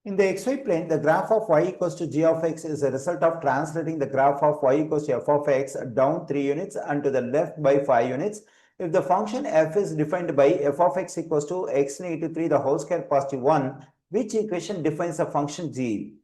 In the xy plane, the graph of y equals to g of x is a result of translating the graph of y equals to f of x down 3 units and to the left by 5 units. If the function f is defined by f of x equals to x negative 3 the whole square positive 1, which equation defines the function g?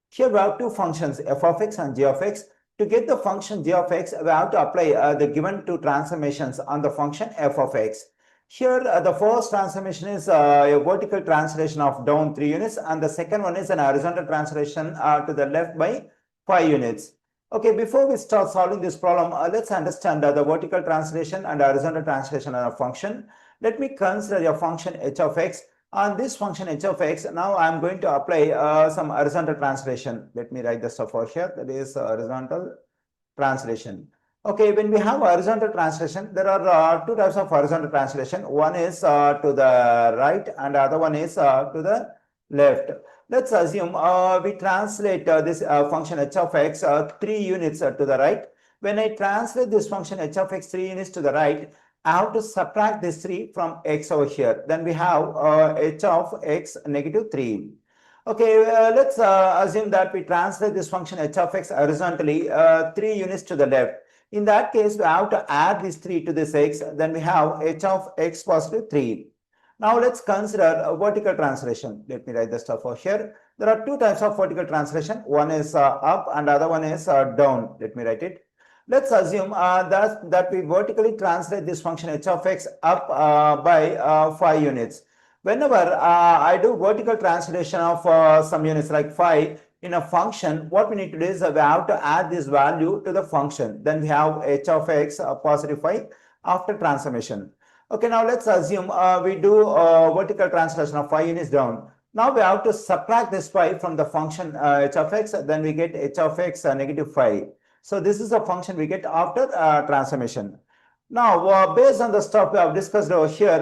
Here we have two functions f of x and g of x. To get the function g of x, we have to apply the given two transformations on the function f of x. Here, the first transformation is a vertical translation of down 3 units, and the second one is an horizontal translation to the left by 5 units. Okay, before we start solving this problem, let's understand the vertical translation and horizontal translation of a function. Let me consider a function h of x. On this function h of x, now I am going to apply some horizontal translation. Let me write the stuff over here. That is horizontal translation. Okay, when we have horizontal translation, there are two types of horizontal translation. One is to the right and the other one is to the left. Let's assume we translate this function h of x 3 units to the right. When I translate this function h of x 3 units to the right, I have to subtract this 3 from x over here. Then we have h of x negative 3. Okay, let's assume that we translate this function h of x horizontally 3 units to the left. In that case, we have to add this 3 to this x, then we have h of x positive 3. Now let's consider a vertical translation. Let me write the stuff over here. There are two types of vertical translation. One is up and the other one is down. Let me write it. Let's assume that we vertically translate this function h of x up by 5 units. Whenever I do vertical translation of some units like 5, in a function, what we need to do is we have to add this value to the function. Then we have h of x positive 5 after transformation. Okay, now let's assume we do vertical translation of 5 units down. Now we have to subtract this 5 from the function h of x, then we get h of x negative 5. So this is a function we get after transformation. Now, based on the stuff we have discussed over here,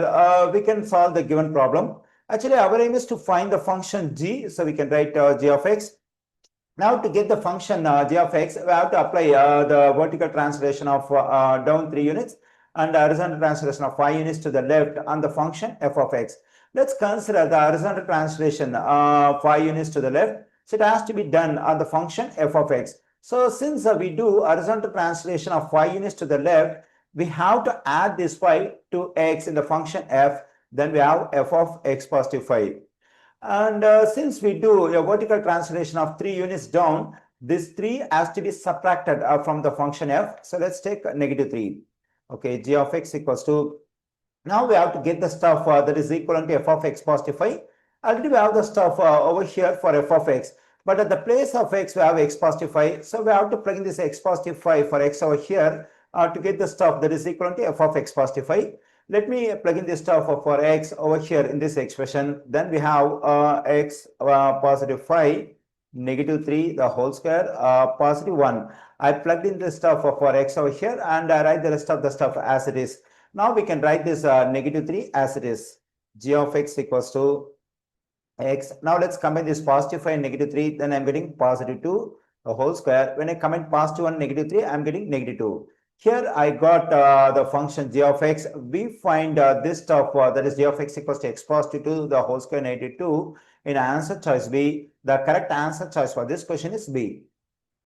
we can solve the given problem. Actually, our aim is to find the function g, so we can write g of x. Now to get the function g of x, we have to apply the vertical translation of down 3 units and horizontal translation of 5 units to the left on the function f of x. Let's consider the horizontal translation 5 units to the left. So it has to be done on the function f of x. So since we do horizontal translation of 5 units to the left, we have to add this 5 to x in the function f. Then we have f of x positive 5. And since we do a vertical translation of 3 units down, this 3 has to be subtracted from the function f. So let's take negative 3. Okay, g of x equals to, now we have to get the stuff that is equivalent to f of x positive 5. Already we have the stuff over here for f of x. But at the place of x, we have x positive 5. So we have to plug in this x positive 5 for x over here to get the stuff that is equivalent to f of x positive 5. Let me plug in this stuff for x over here in this expression. Then we have x positive 5, negative 3, the whole square, positive 1. I plugged in this stuff for x over here and I write the rest of the stuff as it is. Now we can write this negative 3 as it is. G of x equals to x. Now let's combine this positive 5 and negative 3. Then I'm getting positive 2, the whole square. When I combine positive 1 and negative 3, I'm getting negative 2. Here I got the function g of x. We find this stuff that is g of x equals to x positive 2 the whole square negative 2 in answer choice B. The correct answer choice for this question is B.